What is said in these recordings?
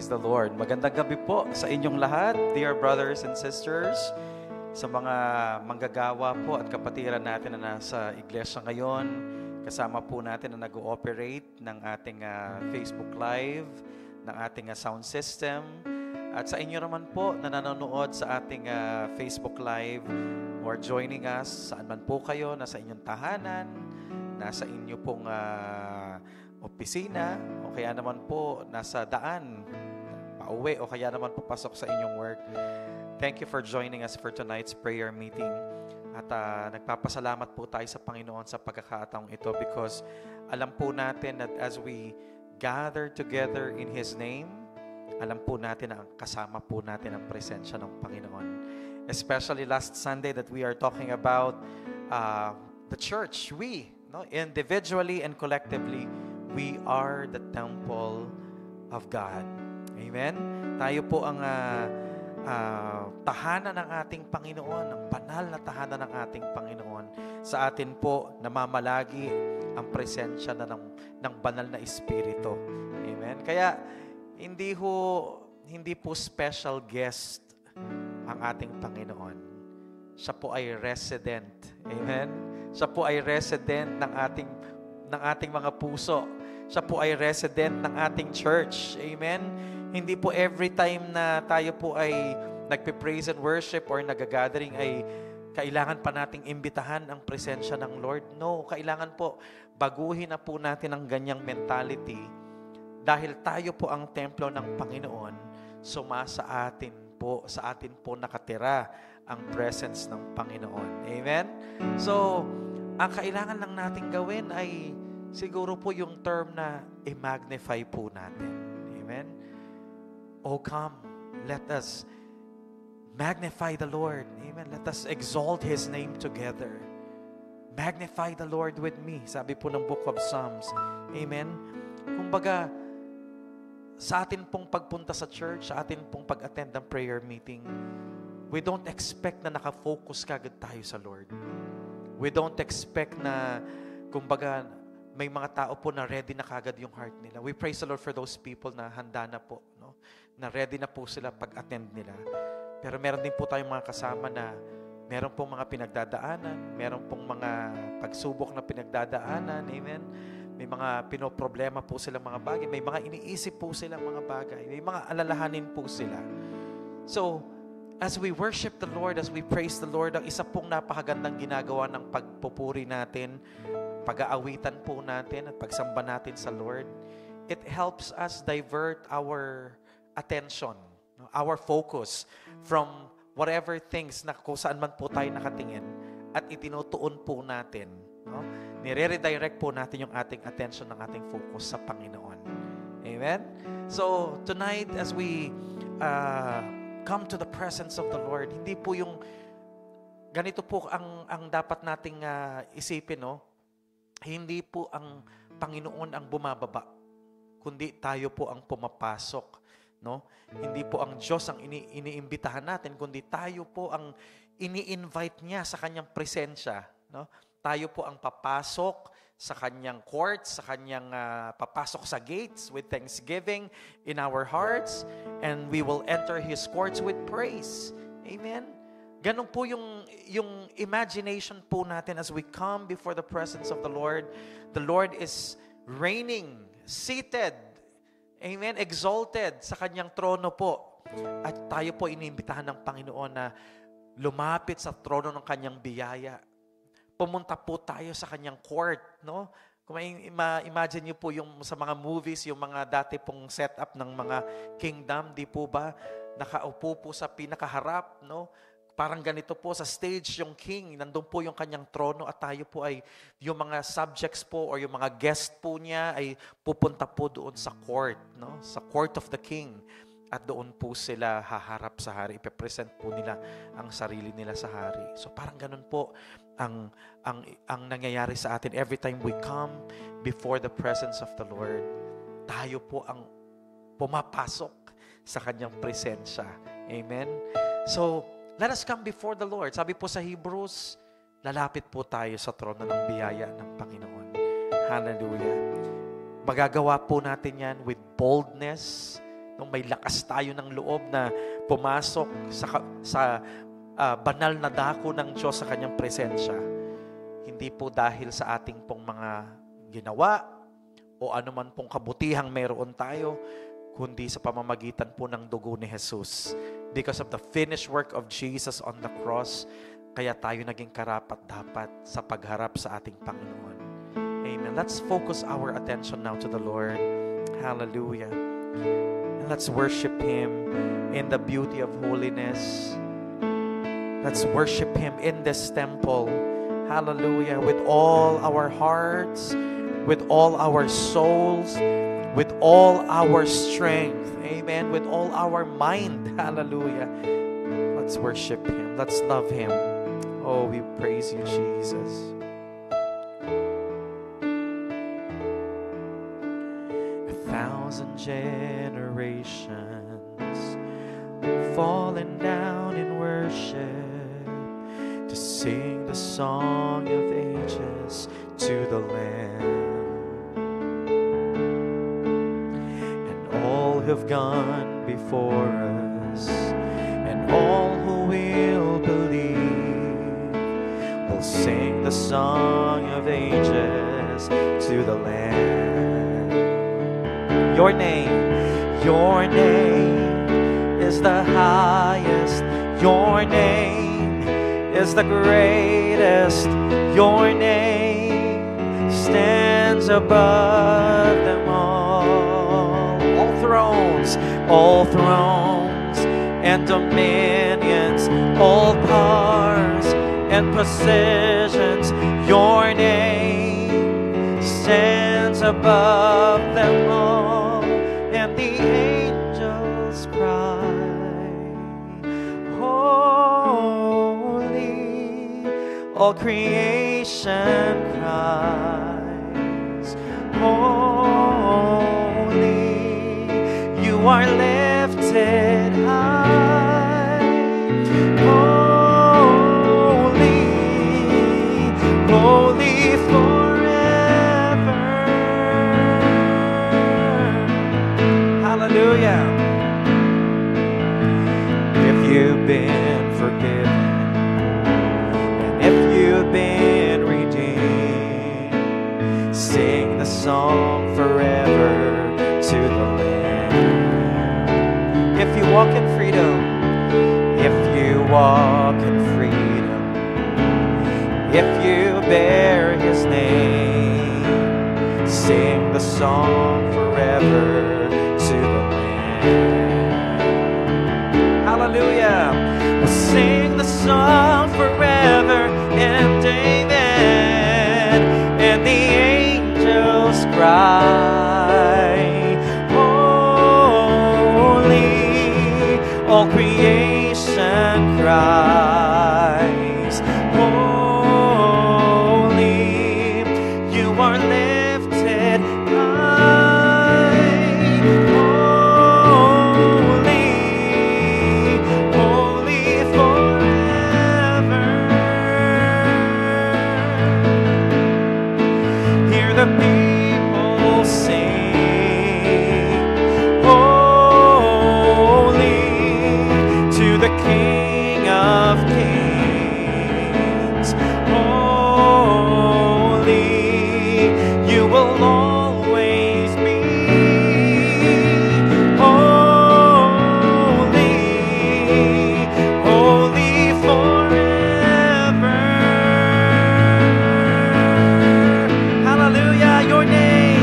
Praise the Lord. Magandang gabi po sa inyong lahat, dear brothers and sisters, sa mga manggagawa po at kapatiran natin na nasa iglesia ngayon. Kasama po natin na nag-ooperate ng ating Facebook Live, ng ating sound system. At sa inyo naman po na nanonood sa ating Facebook Live or joining us, saan man po kayo, nasa inyong tahanan, nasa inyo pong opisina, o kaya naman po nasa daan, pauwi, o kaya naman po pasok sa inyong work. Thank you for joining us for tonight's prayer meeting. At nagpapasalamat po tayo sa Panginoon sa pagkakataong ito because alam po natin that as we gather together in His name, alam po natin na kasama po natin ang presensya ng Panginoon. Especially last Sunday that we are talking about the church. We, individually and collectively, we are the temple of God. Amen? Tayo po ang tahanan ng ating Panginoon, ang banal na tahanan ng ating Panginoon. Sa atin po, namamalagi ang presensya ng banal na Espiritu. Amen? Kaya, hindi po special guest ang ating Panginoon. Siya po ay resident. Amen? Siya po ay resident ng ating mga puso. Siya po ay resident ng ating church. Amen? Hindi po every time na tayo po ay nagpe-praise and worship or nag-gathering ay kailangan pa nating imbitahan ang presensya ng Lord. No, kailangan po baguhin na po natin ang ganyang mentality dahil tayo po ang templo ng Panginoon. Sa atin po nakatira ang presence ng Panginoon. Amen? So, ang kailangan lang natin gawin ay siguro po yung term na i-magnify po natin. Amen? Oh, come, let us magnify the Lord. Amen? Let us exalt His name together. Magnify the Lord with me. Sabi po ng Book of Psalms. Amen? Kumbaga, sa atin pong pagpunta sa church, sa atin pong pag-attend ng prayer meeting, we don't expect na nakafocus kagad tayo sa Lord. We don't expect na, kumbaga, may mga tao po na ready na kagad yung heart nila. We praise the Lord for those people na handa na po, no? Na ready na po sila pag-attend nila. Pero meron din po tayong mga kasama na meron pong mga pinagdadaanan, meron pong mga pagsubok na pinagdadaanan, amen? May mga pinoproblema po silang mga bagay, may mga iniisip po silang mga bagay, may mga alalahanin po sila. So, as we worship the Lord, as we praise the Lord, ang isa pong napakagandang ginagawa ng pagpupuri natin, pag-aawitan po natin at pagsamba natin sa Lord, it helps us divert our attention, our focus from whatever things na kung saan man po tayo nakatingin at itinutuon po natin. No? Nire-redirect po natin yung ating attention ng ating focus sa Panginoon. Amen? So, tonight as we come to the presence of the Lord, hindi po yung ganito po ang dapat nating isipin, no? Hindi po ang Panginoon ang bumababa, kundi tayo po ang pumapasok, no? Hindi po ang Diyos ang iniimbitahan natin, kundi tayo po ang ini-invite niya sa kanyang presensya, no? Tayo po ang papasok sa kanyang courts, sa kanyang papasok sa gates with thanksgiving in our hearts, and we will enter His courts with praise. Amen? Ganun po yung imagination po natin as we come before the presence of the Lord. The Lord is reigning, seated, amen, exalted sa kanyang trono po. At tayo po iniimbitahan ng Panginoon na lumapit sa trono ng kanyang biyaya. Pumunta po tayo sa kanyang court, no? Kung ma-imagine niyo po yung sa mga movies, yung mga dati pong setup ng mga kingdom, di po ba? Nakaupo po sa pinakaharap, no? Parang ganito po, sa stage yung king, nandun po yung kanyang trono at tayo po ay, yung mga subjects po or yung mga guest po niya ay pupunta po doon sa court, no? Sa court of the king. At doon po sila haharap sa hari. Ipepresent po nila ang sarili nila sa hari. So parang ganun po ang nangyayari sa atin every time we come before the presence of the Lord. Tayo po ang pumapasok sa kanyang presensya. Amen? So, let us come before the Lord. Sabi po sa Hebrews, lalapit po tayo sa trono ng biyaya ng Panginoon. Hallelujah. Magagawa po natin yan with boldness, nung may lakas tayo ng loob na pumasok sa banal na dako ng Diyos sa kanyang presensya. Hindi po dahil sa ating pong mga ginawa o anuman pong kabutihang meron tayo, kundi sa pamamagitan po ng dugo ni Jesus. Because of the finished work of Jesus on the cross, kaya tayo naging karapat-dapat sa pagharap sa ating Panginoon. Amen. Let's focus our attention now to the Lord. Hallelujah. And let's worship Him in the beauty of holiness. Let's worship Him in this temple. Hallelujah. With all our hearts, with all our souls, with all our strength. Amen. With all our mind. Hallelujah. Let's worship Him. Let's love Him. Oh, we praise you, Jesus. 1,000 generations falling down in worship to sing the song of ages to the Lamb. And all who've gone before us and all who will believe will sing the song of ages to the Lamb. Your name is the highest. Your name is the greatest. Your name stands above them all. All thrones and dominions, all powers and positions. Your name stands above them all. And the angels cry, holy. All creation cries, holy. You are lifted high, holy, holy forever. Hallelujah. If you've been forgiven, and if you've been redeemed, sing the song forever to the Lamb. If you walk in freedom, if you walk in freedom, if you bear His name, sing the song forever to the Lamb. Hallelujah. We'll sing the song forever and amen. And the angels cry, holy. All creation cries, holy. You are lifted high, holy, holy forever. Hear the people sing, holy to the King of Kings. Holy, you will always be. Holy, holy forever. Hallelujah. Your name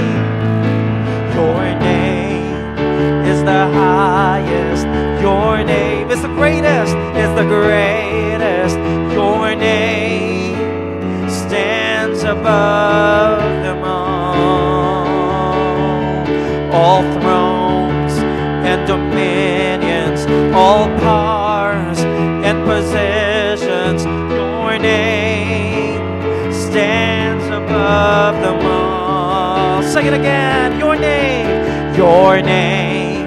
is the highest. Your name is the greatest, is the greatest. Your name stands above them all thrones and dominions, all powers and positions. Your name stands above them all. Sing it again. Your name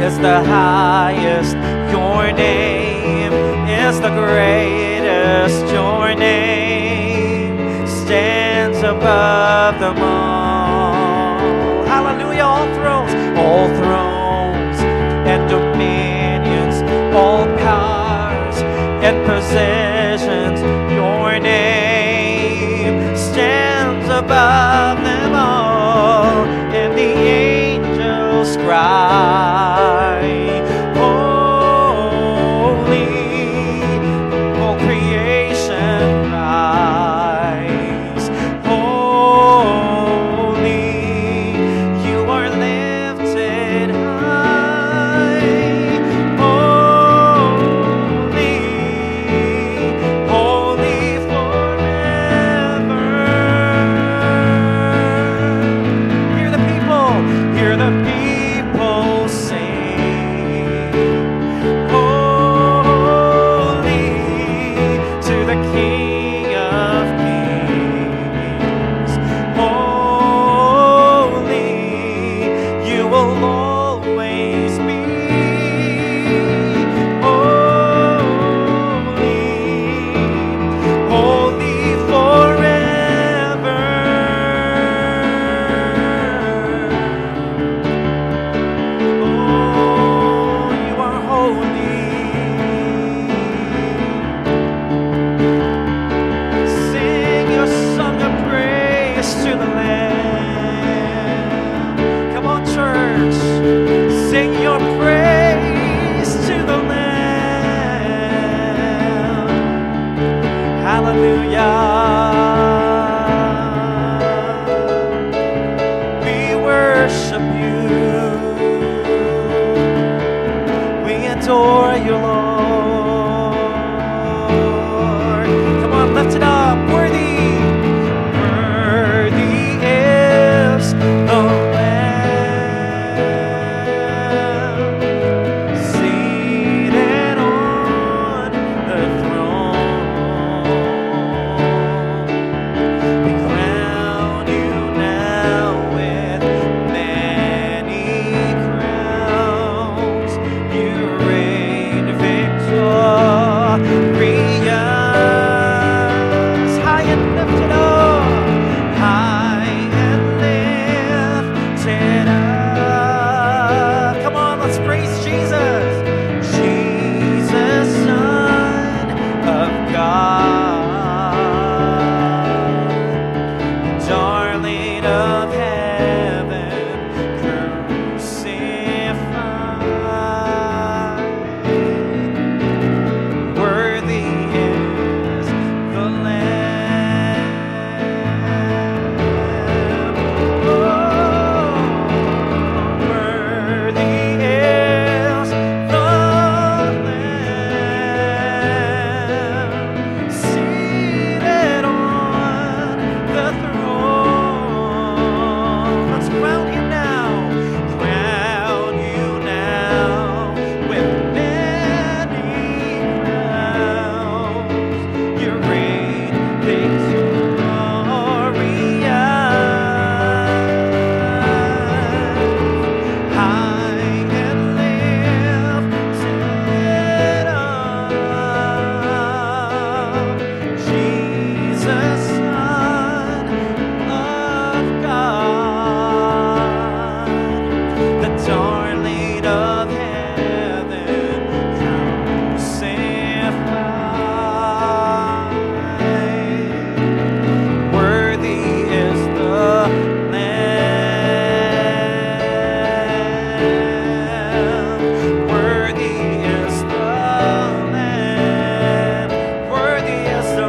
is the highest. Your name is the greatest. Your name stands above them all. Hallelujah. All thrones adore you, Lord. Come on, lift it up. Worthy, worthy is the Lamb seated on the throne. We crown you now with many crowns. You reign victorious, high and lifted up, high and lifted up. Come on, let's praise Jesus. Jesus, Son of God, darling of heaven, crucified. Worthy is the Lamb. Oh, worthy is the Lamb seated on the throne. Let's crown him now. Crown you now with many crowns. You reign victorious, high and lifted up. Jesus, Son of God, the darling of heaven, crucified. Worthy is the Lamb. Worthy is the Lamb. Worthy is the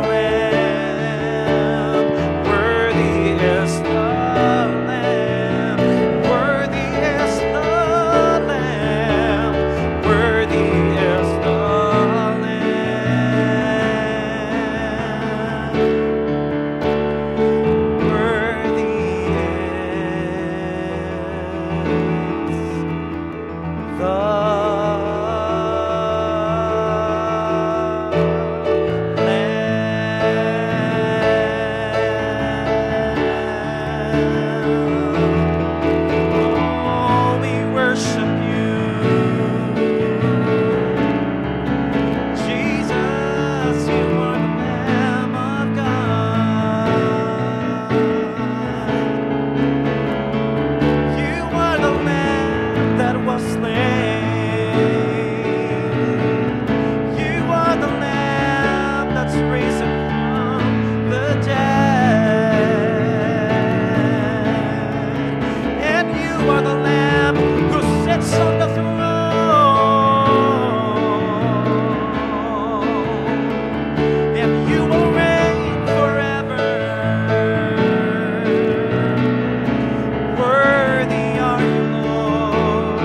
Lamb. Worthy is the Lamb. Worthy is the Lamb. Worthy is the Lamb. Worthy is the Lamb. Oh, we worship you, Jesus. You are the Lamb of God. You are the Lamb that was slain. You are the Lamb that's risen from the dead. And you are the Lamb who sits on the throne. And you will reign forever. Worthy are you, Lord.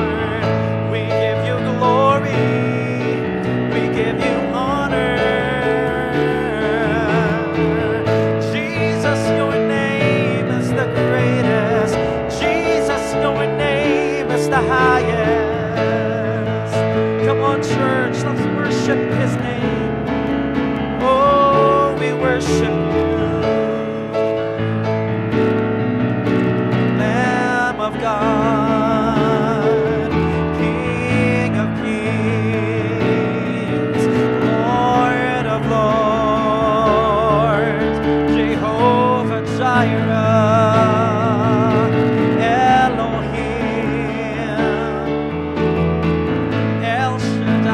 We give you glory. We give you honor. Jesus, your name is the greatest. Jesus, your name is the highest. Come on, church, let's worship his name. Oh, we worship you, Lamb of God, King of kings, Lord of lords, Jehovah Jireh, Elohim, El Shaddai.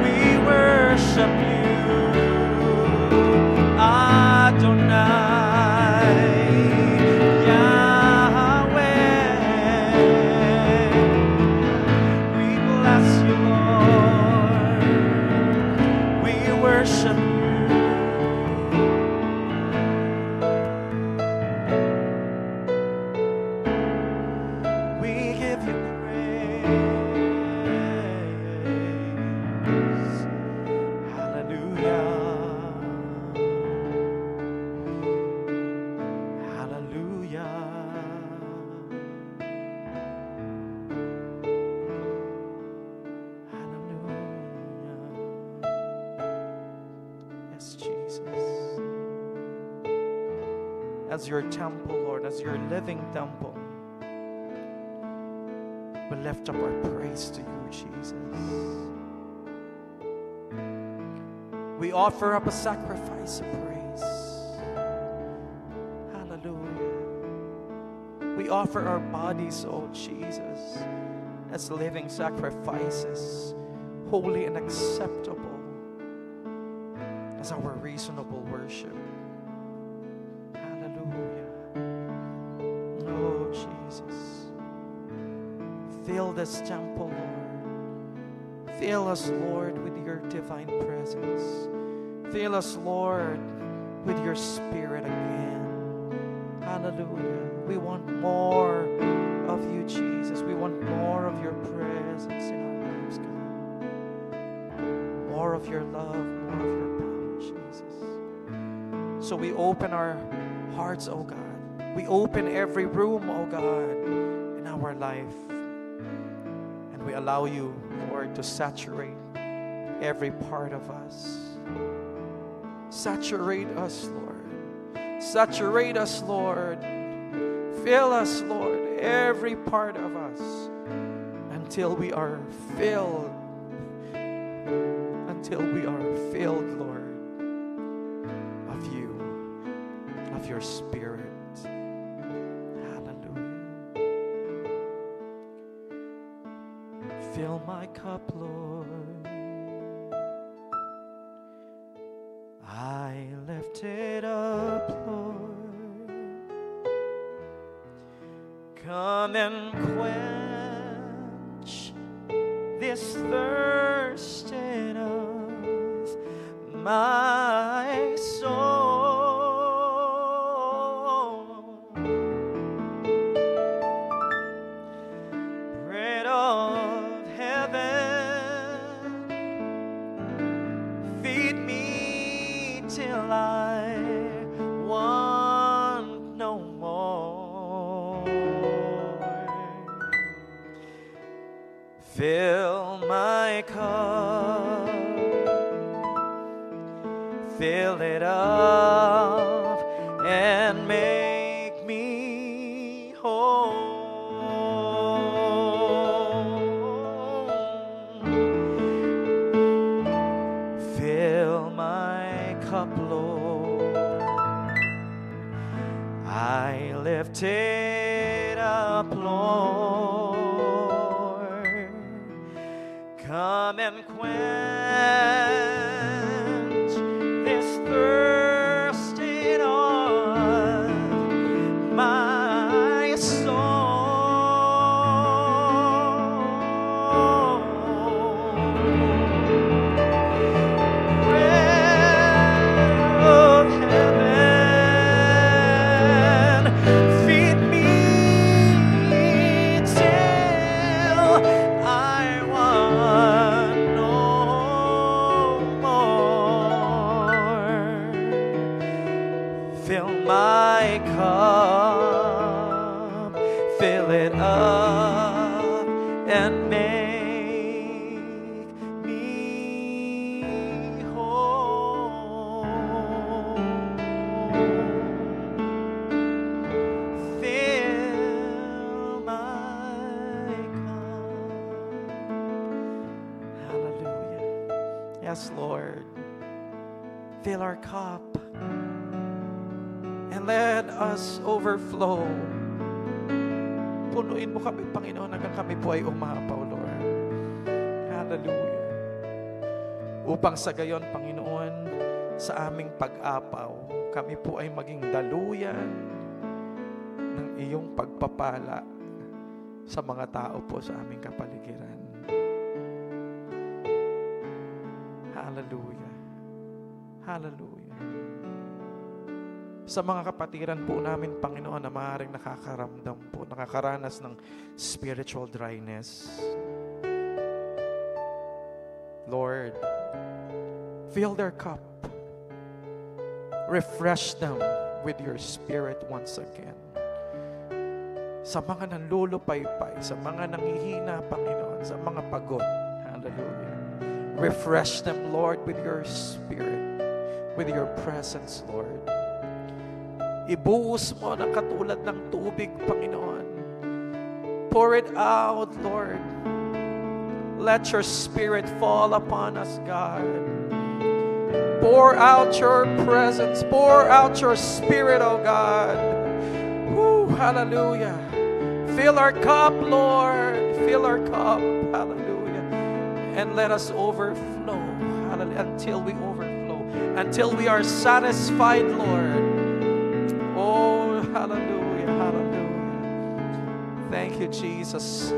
We worship you, Adonai, Yahweh. We bless you, Lord. We worship you. We give you praise. as your temple, Lord, as your living temple. We lift up our praise to you, Jesus. We offer up a sacrifice of praise. Hallelujah. We offer our bodies, oh Jesus, as living sacrifices, holy and acceptable, as our reasonable worship. Hallelujah. Oh Jesus. Fill this temple, Lord. Fill us, Lord, with your divine presence. Fill us, Lord, with your Spirit again. Hallelujah. We want more of you, Jesus. We want more of your presence in our lives, God. More of your love, more of your power, Jesus. So we open our hearts, oh God. We open every room, oh God, in our life. And we allow you, Lord, to saturate every part of us. Saturate us, Lord. Saturate us, Lord. Fill us, Lord, every part of us until we are filled. Until we are filled, Lord, of you, of your Spirit. Fill my cup, Lord. I lift it up, Lord. Come and quench this thirst of my soul. Bread of heaven, feed me till I want no more. Fill my cup, fill it up, and make me whole. Fill my cup, Lord. I lift it up, Lord. Come and quench this thirsting of my soul. Bread of heaven, feed me till I want no more. Fill my cup, fill it up, and make me whole. Fill my cup. Hallelujah. Yes, Lord. Fill our cup and let us overflow. Punuin mo kami, Panginoon, hanggang kami po ay umapaw, Lord. Hallelujah. Upang sa gayon, Panginoon, sa aming pag-apaw, kami po ay maging daluyan ng iyong pagpapala sa mga tao po sa aming kapaligiran. Hallelujah. Hallelujah. Sa mga kapatiran po namin, Panginoon, na maaaring nakakaramdam po, nakakaranas ng spiritual dryness. Lord, fill their cup. Refresh them with your Spirit once again. Sa mga nanlulupaypay, sa mga nangihina, Panginoon, sa mga pagod. Hallelujah. Refresh them, Lord, with your Spirit, with your presence, Lord. Ibuhos mo na katulad ng tubig, Panginoon. Pour it out, Lord. Let your Spirit fall upon us, God. Pour out your presence. Pour out your Spirit, oh God. Woo, hallelujah. Fill our cup, Lord. Fill our cup. Hallelujah. And let us overflow. Hallelujah. Until we overflow. Until we are satisfied, Lord. Oh, hallelujah. Hallelujah. Thank you, Jesus.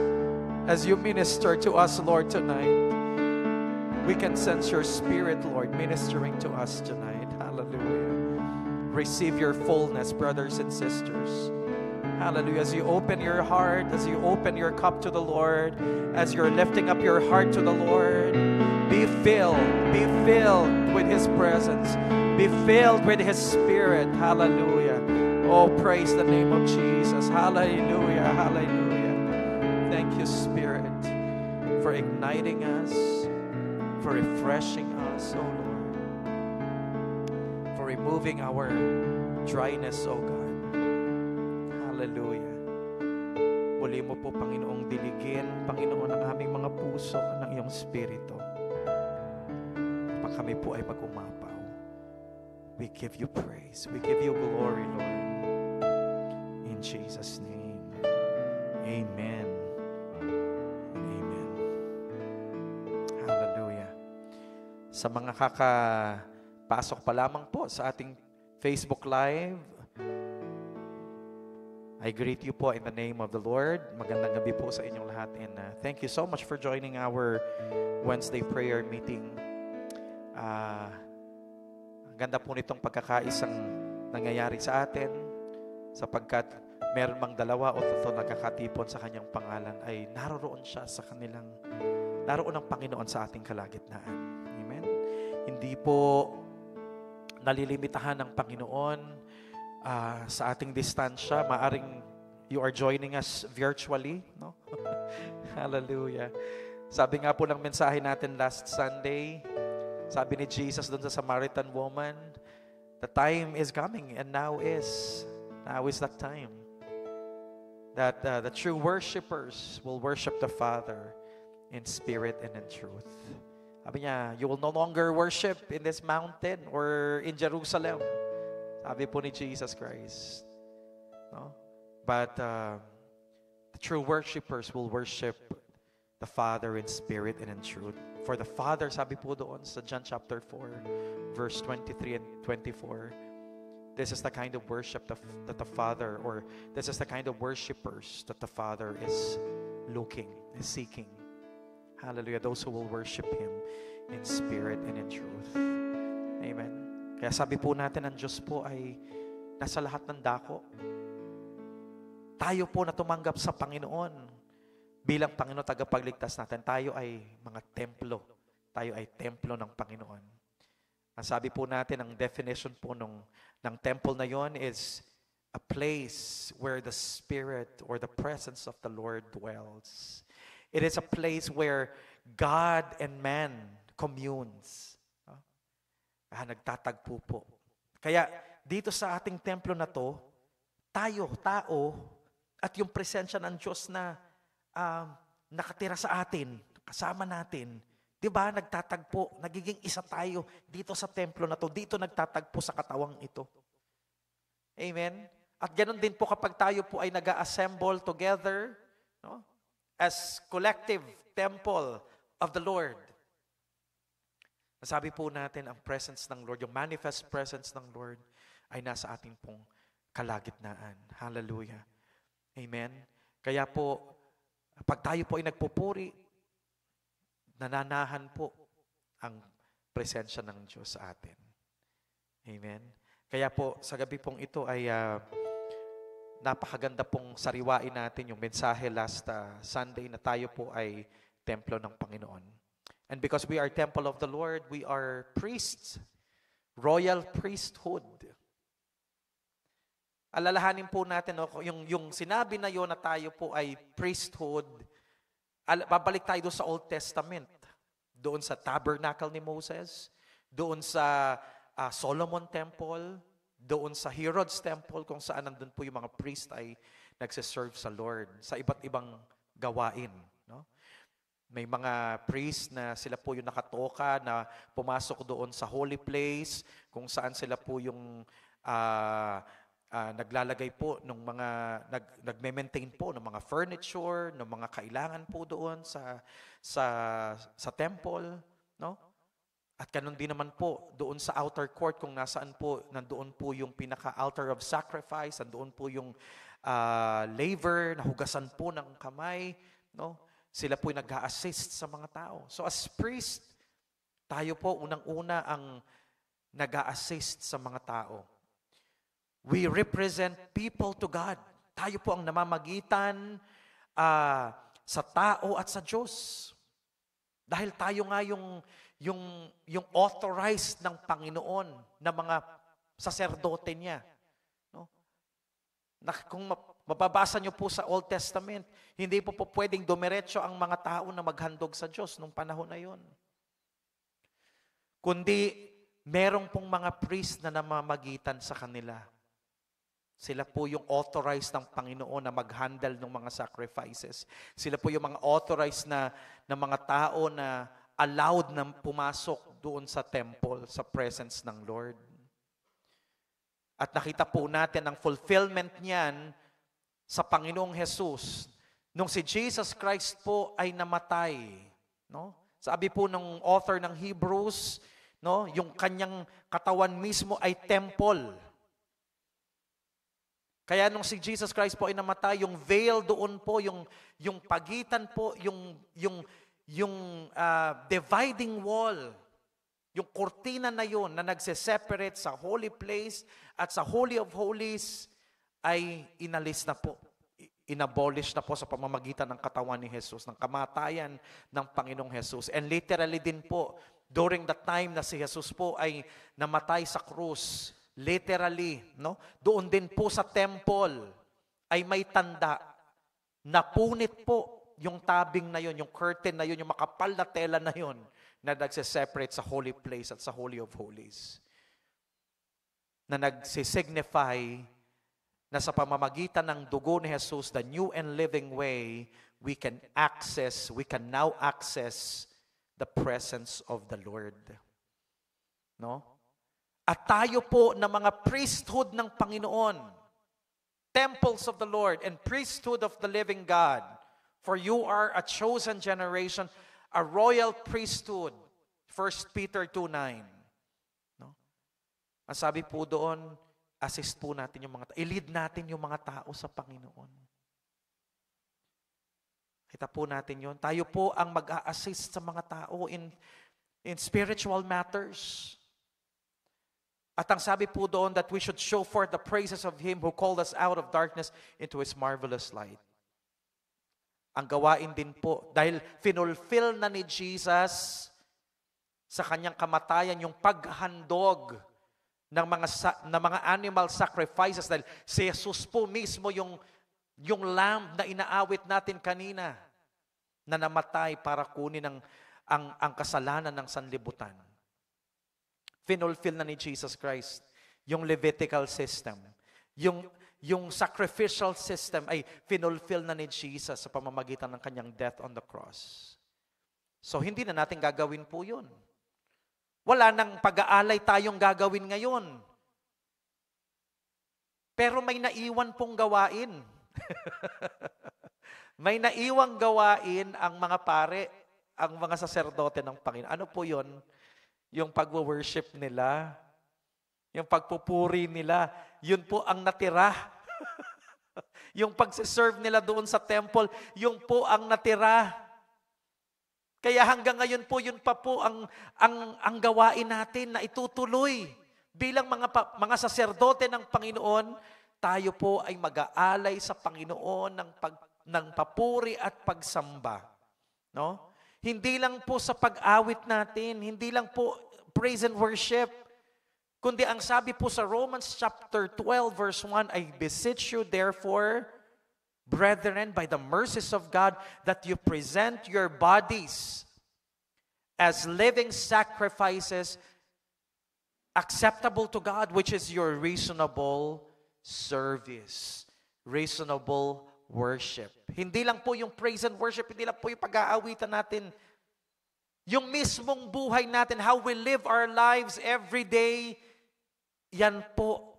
As you minister to us, Lord, tonight, we can sense your Spirit, Lord, ministering to us tonight. Hallelujah. Receive your fullness, brothers and sisters. Hallelujah. As you open your heart, as you open your cup to the Lord, as you're lifting up your heart to the Lord, be filled with His presence. Be filled with His Spirit. Hallelujah. Oh, praise the name of Jesus. Hallelujah. Hallelujah. Thank you, Spirit, for igniting us, for refreshing us, oh Lord, for removing our dryness, oh God. Hallelujah. Muli mo po, Panginoong, diligin, Panginoon, ang aming mga puso ng iyong Espiritu. Pag kami po ay mag-umapaw, we give you praise. We give you glory, Lord. In Jesus' name, amen. Amen. Hallelujah. Sa mga kakapasok pa lamang po sa ating Facebook Live, I greet you po in the name of the Lord. Magandang gabi po sa inyong lahat. And thank you so much for joining our Wednesday prayer meeting. Ang ganda po nitong pagkakaisang nangyayari sa atin sapagkat meron mang dalawa o tatlo nagkakatipon sa kanyang pangalan ay naroon siya sa kanilang, naroon ang Panginoon sa ating kalagitnaan. Amen? Hindi po nalilimitahan ng Panginoon sa ating distansya. Maaring you are joining us virtually, no? Hallelujah. Sabi nga po ng mensahe natin last Sunday, sabi ni Jesus doon sa Samaritan woman, the time is coming and now is that time that the true worshipers will worship the Father in spirit and in truth. Sabi niya, you will no longer worship in this mountain or in Jerusalem. Sabi po ni Jesus Christ. No? But the true worshipers will worship the Father in spirit and in truth. For the Father, sabi po doon sa John chapter 4, verse 23 and 24, this is the kind of worship that the Father, or this is the kind of worshipers that the Father is seeking. Hallelujah. Those who will worship Him in spirit and in truth. Amen. Kaya sabi po natin, ang Diyos po ay nasa lahat ng dako. Tayo po na tumanggap sa Panginoon bilang Panginoon tagapagligtas natin, tayo ay mga templo. Tayo ay templo ng Panginoon. Ang sabi po natin, ang definition po ng temple na yon is a place where the Spirit or the presence of the Lord dwells. It is a place where God and man communes. Nagtatagpo po. Kaya dito sa ating templo na to, tayo, tao, at yung presensya ng Diyos na nakatira sa atin, kasama natin, di ba, nagtatagpo, nagiging isa tayo dito sa templo na to, dito nagtatagpo sa katawang ito. Amen? At ganoon din po kapag tayo po ay nag-assemble together, no, as collective temple of the Lord. Nasabi po natin, ang presence ng Lord, yung manifest presence ng Lord, ay nasa ating pong kalagitnaan. Hallelujah. Amen? Kaya po, pag tayo po ay nagpupuri, nananahan po ang presensya ng Diyos sa atin. Amen? Kaya po, sa gabi pong ito ay napakaganda pong sariwain natin yung mensahe last Sunday na tayo po ay templo ng Panginoon. And because we are temple of the Lord, we are priests, royal priesthood. Alalahanin po natin, no, yung sinabi na yon na tayo po ay priesthood, babalik tayo doon sa Old Testament, doon sa tabernacle ni Moses, doon sa Solomon Temple, doon sa Herod's temple kung saan nandun po yung mga priest ay nagsiserve sa Lord sa iba't ibang gawain. No? May mga priest na sila po yung nakatoka na pumasok doon sa holy place kung saan sila po yung naglalagay po ng mga nagme-maintain po ng mga furniture, ng mga kailangan po doon sa temple, no? At ganun din naman po doon sa outer court kung nasaan po nandoon po yung pinaka-altar of sacrifice, nandoon po yung laver, nahugasan po ng kamay, no? Sila po yung nag-a-assist sa mga tao. So as priest, tayo po unang-una ang nag-a-assist sa mga tao. We represent people to God. Tayo po ang namamagitan sa tao at sa Diyos. Dahil tayo nga yung authorized ng Panginoon na mga saserdote niya. No? Kung mababasa niyo po sa Old Testament, hindi po pwedeng dumiretso ang mga tao na maghandog sa Diyos nung panahon na yon. Kundi merong pong mga priest na namamagitan sa kanila. Sila po yung authorized ng Panginoon na mag-handle ng mga sacrifices. Sila po yung mga authorized na mga tao na allowed na pumasok doon sa temple, sa presence ng Lord. At nakita po natin ang fulfillment niyan sa Panginoong Jesus. Nung si Jesus Christ po ay namatay, no? Sabi po ng author ng Hebrews, no, yung kanyang katawan mismo ay temple. Kaya nung si Jesus Christ po ay namatay, yung veil doon po, yung pagitan po, yung dividing wall, yung kurtina na yun na nagse-separate sa holy place at sa Holy of Holies ay inalis na po. Inabolish na po sa pamamagitan ng katawan ni Jesus, ng kamatayan ng Panginoong Jesus. And literally din po, during the time na si Jesus po ay namatay sa krus, literally, no? Doon din po sa temple ay may tanda. Napunit po yung tabing na yun, yung curtain na yun, yung makapal na tela na yun na nagse-separate sa holy place at sa Holy of Holies. Na nagsisignify na sa pamamagitan ng dugo ni Jesus, the new and living way, we can now access the presence of the Lord. No? At tayo po na mga priesthood ng Panginoon, temples of the Lord and priesthood of the living God, for you are a chosen generation, a royal priesthood. 1 Peter 2:9. No? Ang sabi po doon, assist po natin yung mga tao. I-lead natin yung mga tao sa Panginoon. Kita po natin yun. Tayo po ang mag-a-assist sa mga tao in spiritual matters. At ang sabi po doon that we should show forth the praises of Him who called us out of darkness into His marvelous light. Ang gawain din po, dahil finulfill na ni Jesus sa kanyang kamatayan yung paghandog ng mga animal sacrifices, dahil si Jesus po mismo yung lamb na inaawit natin kanina na namatay para kunin ang kasalanan ng sanlibutan. Finulfill na ni Jesus Christ yung Levitical system. Yung sacrificial system ay finulfill na ni Jesus sa pamamagitan ng kanyang death on the cross. So hindi na natin gagawin po yun. Wala nang pag-aalay tayong gagawin ngayon. Pero may naiwan pong gawain. May naiwang gawain ang mga pare, ang mga saserdote ng Panginoon. Ano po yun? Yung pag-worship nila, yung pagpupuri nila, yun po ang natira. Yung pag-serve nila doon sa temple, yun po ang natira. Kaya hanggang ngayon po, yun pa po ang gawain natin na itutuloy. Bilang mga saserdote ng Panginoon, tayo po ay mag-aalay sa Panginoon ng papuri at pagsamba. No? Hindi lang po sa pag-awit natin, hindi lang po praise and worship, kundi ang sabi po sa Romans chapter 12 verse 1, I beseech you therefore, brethren, by the mercies of God, that you present your bodies as living sacrifices, acceptable to God, which is your reasonable service. Reasonable worship. Hindi lang po yung praise and worship, hindi lang po yung pag-aawitan natin. Yung mismong buhay natin, how we live our lives every day, yan po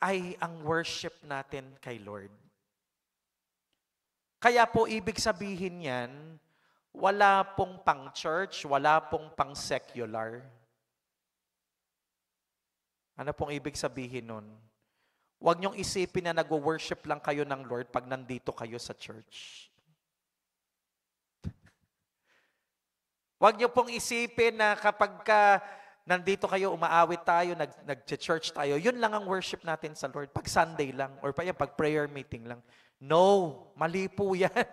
ay ang worship natin kay Lord. Kaya po, ibig sabihin yan, wala pong pang-church, wala pong pang-secular. Ano pong ibig sabihin nun? Huwag niyong isipin na nag-worship lang kayo ng Lord pag nandito kayo sa church. Huwag niyo pong isipin na kapag nandito kayo, umaawit tayo, nag-church tayo, yun lang ang worship natin sa Lord. Pag Sunday lang, or pag prayer meeting lang. No, mali po yan.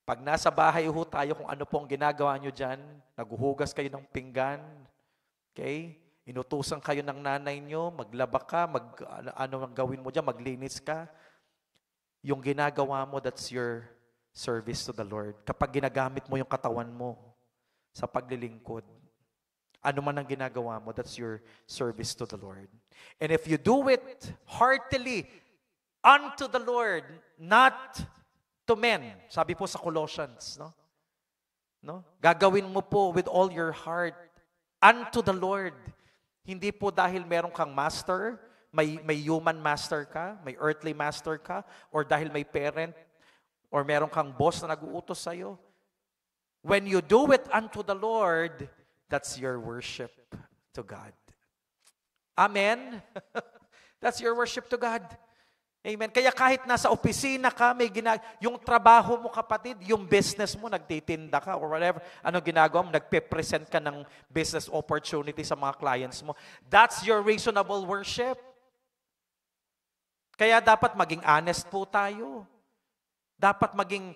Pag nasa bahay ho tayo, kung ano pong ginagawa nyo dyan, naguhugas kayo ng pinggan, okay? Inutusan kayo ng nanay nyo, maglaba ka, ano ang gawin mo dyan, maglinis ka. Yung ginagawa mo, that's your service to the Lord. Kapag ginagamit mo yung katawan mo sa paglilingkod, ano man ang ginagawa mo, that's your service to the Lord. And if you do it heartily unto the Lord, not to men. Sabi po sa Colossians, no? Gagawin mo po with all your heart unto the Lord. Hindi po dahil meron kang master, may human master ka, may earthly master ka, or dahil may parent, or meron kang boss na nag-uutos sa'yo. When you do it unto the Lord, that's your worship to God. Amen? That's your worship to God. Amen. Kaya kahit nasa opisina ka, yung trabaho mo, kapatid, yung business mo, nagtitinda ka or whatever, ano ginagawa mo, nagpe-present ka ng business opportunity sa mga clients mo. That's your reasonable worship. Kaya dapat maging honest po tayo. Dapat maging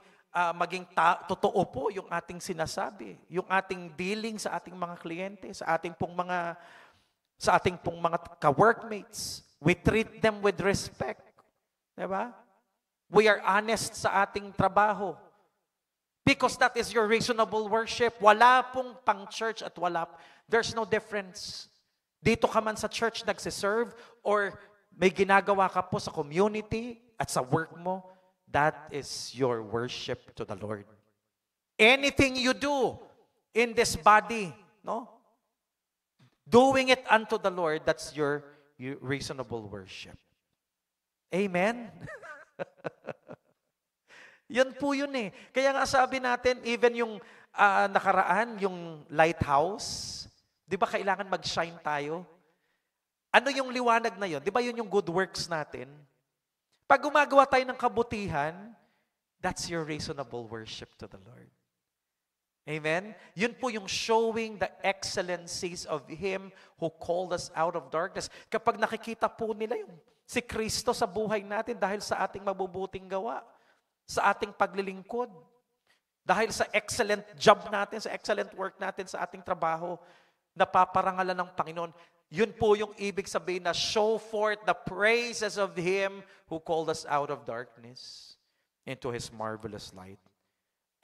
totoo po yung ating sinasabi, yung ating dealing sa ating mga kliyente, sa ating pong mga ka-workmates. We treat them with respect. Diba? We are honest sa ating trabaho. Because that is your reasonable worship. Wala pong pang-church at there's no difference. Dito ka man sa church nagsiserve or may ginagawa ka po sa community at sa work mo, that is your worship to the Lord. Anything you do in this body, doing it unto the Lord, that's your reasonable worship. Amen? Yun po yun eh. Kaya nga sabi natin, even yung nakaraan, yung lighthouse, di ba kailangan mag-shine tayo? Ano yung liwanag na yun? Di ba yun yung good works natin? Pag gumagawa tayo ng kabutihan, that's your reasonable worship to the Lord. Amen? Yun po yung showing the excellencies of Him who called us out of darkness. Kapag nakikita po nila yung si Kristo sa buhay natin dahil sa ating mabubuting gawa, sa ating paglilingkod, dahil sa excellent job natin, sa excellent work natin sa ating trabaho, napaparangalan ng Panginoon. Yun po yung ibig sabihin na show forth the praises of Him who called us out of darkness into His marvelous light.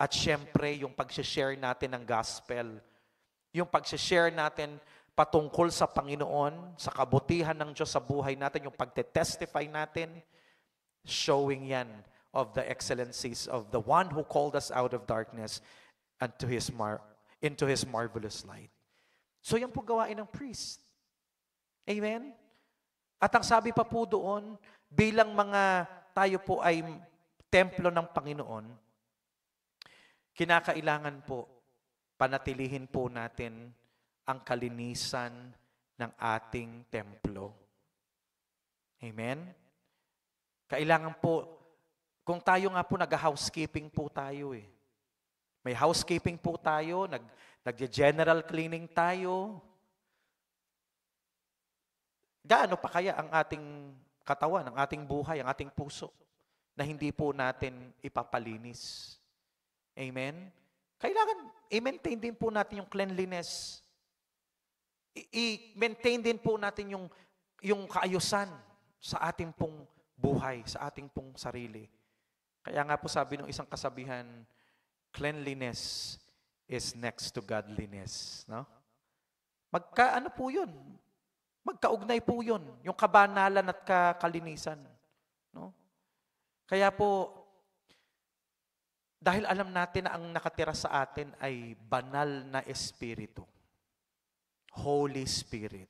At syempre, yung pag-share natin ng gospel, yung pag-share natin patungkol sa Panginoon, sa kabutihan ng Diyos sa buhay natin, yung pagte-testify natin, showing yan of the excellencies of the one who called us out of darkness into His marvelous light. So yan po gawain ng priest. Amen? At ang sabi pa po doon, bilang tayo po ay templo ng Panginoon, kinakailangan po, panatilihin po natin ang kalinisan ng ating templo. Amen? Kailangan po, kung tayo nga po nag-housekeeping po tayo eh. May housekeeping po tayo, nag-general cleaning tayo. Gaano pa kaya ang ating katawan, ang ating buhay, ang ating puso na hindi po natin ipapalinis? Amen? Kailangan i-maintain din po natin yung cleanliness. I-maintain din po natin yung kaayusan sa ating pong buhay, sa ating pong sarili. Kaya nga po sabi ng isang kasabihan, cleanliness is next to godliness. No? Ano po yun? Magkaugnay po yun. Yung kabanalan at kalinisan. No? Kaya po, dahil alam natin na ang nakatira sa atin ay banal na Espiritu. Holy Spirit.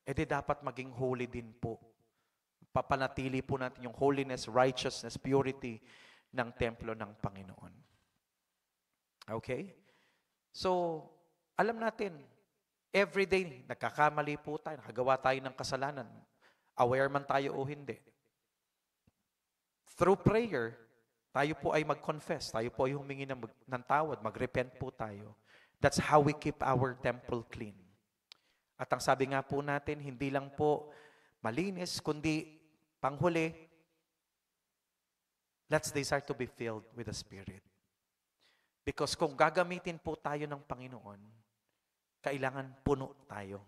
E di dapat maging holy din po. Papanatili po natin yung holiness, righteousness, purity ng templo ng Panginoon. Okay? So, alam natin, everyday, nagkakamali po tayo, nakagawa tayo ng kasalanan. Aware man tayo o hindi. Through prayer, tayo po ay mag-confess, tayo po ay humingi ng tawad, mag-repent po tayo. That's how we keep our temple clean. At ang sabi nga po natin, hindi lang po malinis, kundi panghuli, let's desire to be filled with the Spirit. Because kung gagamitin po tayo ng Panginoon, kailangan puno tayo.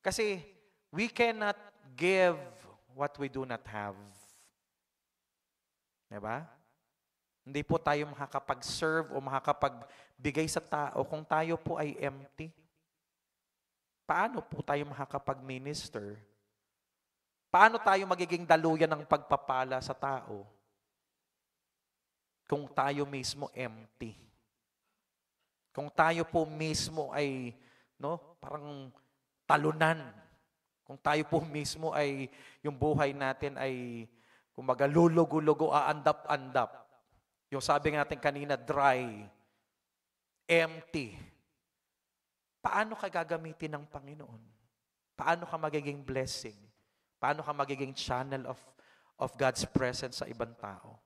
Kasi we cannot give what we do not have. Diba? Hindi po tayo makakapag-serve o makakapagbigay sa tao kung tayo po ay empty. Paano po tayo makakapag-minister? Paano tayo magiging daluyan ng pagpapala sa tao kung tayo mismo empty? Kung tayo po mismo ay parang talunan. Kung tayo po mismo ay yung buhay natin ay kumbaga lulugo-lugo, aandap-andap. Yung sabi natin kanina, dry, empty. Paano ka gagamitin ng Panginoon? Paano ka magiging blessing? Paano ka magiging channel of God's presence sa ibang tao?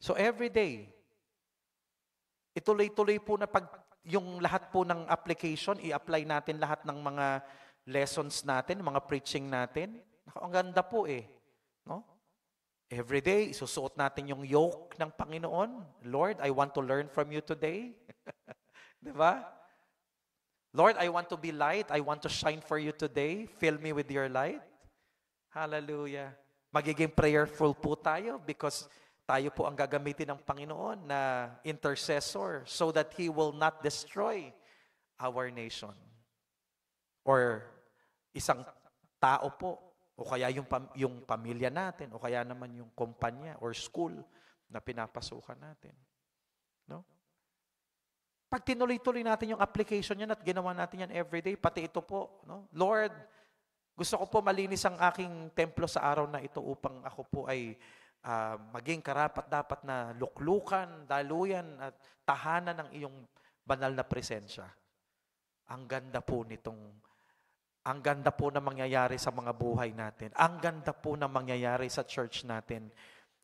So every day, ituloy-tuloy po na yung lahat po ng application, i-apply natin lahat ng mga lessons natin, mga preaching natin. Ang ganda po no? Every day, isusuot natin yung yoke ng Panginoon. Lord, I want to learn from you today. Diba? Lord, I want to be light. I want to shine for you today. Fill me with your light. Hallelujah. Magiging prayerful po tayo because tayo po ang gagamitin ng Panginoon na intercessor so that He will not destroy our nation. Or isang tao po, o kaya yung pamilya natin, o kaya naman yung kumpanya or school na pinapasukan natin. No? Pag tinuloy-tuloy natin yung application yan at ginawa natin yan everyday, pati ito po, no? Lord, gusto ko po malinis ang aking templo sa araw na ito upang ako po ay maging karapat-dapat na luklukan, daluyan at tahanan ng iyong banal na presensya. Ang ganda po na mangyayari sa mga buhay natin. Ang ganda po na mangyayari sa church natin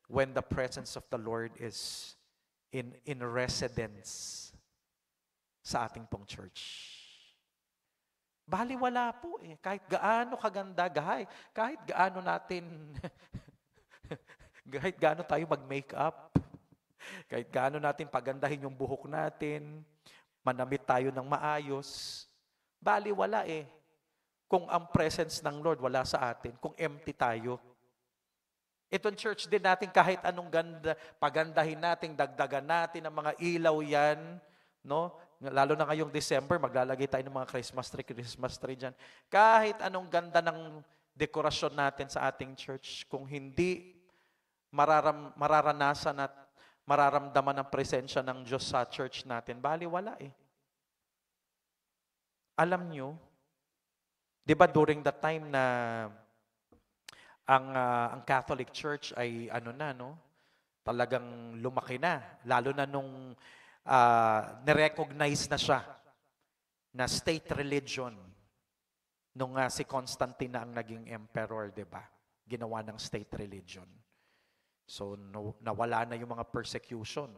when the presence of the Lord is in residence sa ating pong church. Baliwala po kahit gaano kaganda, kahit gaano natin, kahit gaano tayo mag-makeup, kahit gaano natin pagandahin yung buhok natin, manamit tayo ng maayos, baliwala kung ang presence ng Lord wala sa atin, kung empty tayo. Itong church din natin, kahit anong ganda, pagandahin natin, dagdagan natin ang mga ilaw yan, no? Lalo na ngayong December, maglalagay tayo ng mga Christmas tree dyan. Kahit anong ganda ng dekorasyon natin sa ating church, kung hindi mararanasan at mararamdaman ang presensya ng Diyos sa church natin, baliwala Alam nyo, di ba during the time na ang Catholic Church ay talagang lumaki na, lalo na nung nirecognize na siya na state religion nung si Constantine na ang naging emperor, di ba? Ginawa ng state religion. So, nawala na yung mga persecution.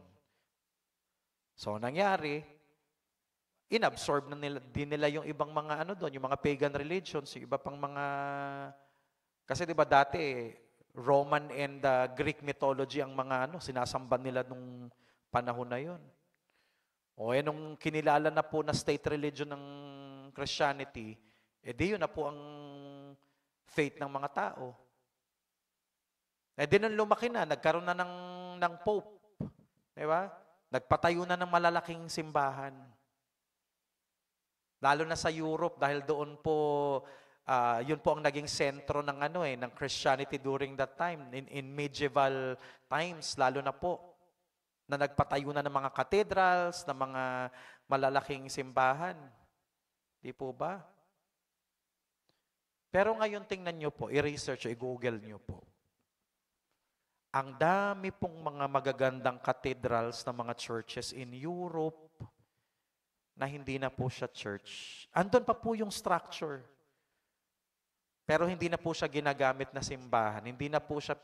So, nangyari, inabsorb din nila yung ibang mga doon, yung mga pagan religions, yung iba pang mga, kasi di ba dati, Roman and Greek mythology ang mga sinasamba nila nung panahon na yun. O nung kinilala na po na state religion ng Christianity, di yun na po ang faith ng mga tao. Di nung lumaki na, nagkaroon na ng Pope. Di ba? Nagpatayo na ng malalaking simbahan. Lalo na sa Europe dahil doon po yun po ang naging sentro ng ng Christianity during that time in medieval times lalo na po na nagpatayo na ng mga cathedrals, ng mga malalaking simbahan. Di po ba? Pero ngayon tingnan nyo po, i-research, i-google nyo po. Ang dami pong mga magagandang cathedrals ng mga churches in Europe na hindi na po siya church. Andun pa po yung structure. Pero hindi na po siya ginagamit na simbahan. Hindi na po siya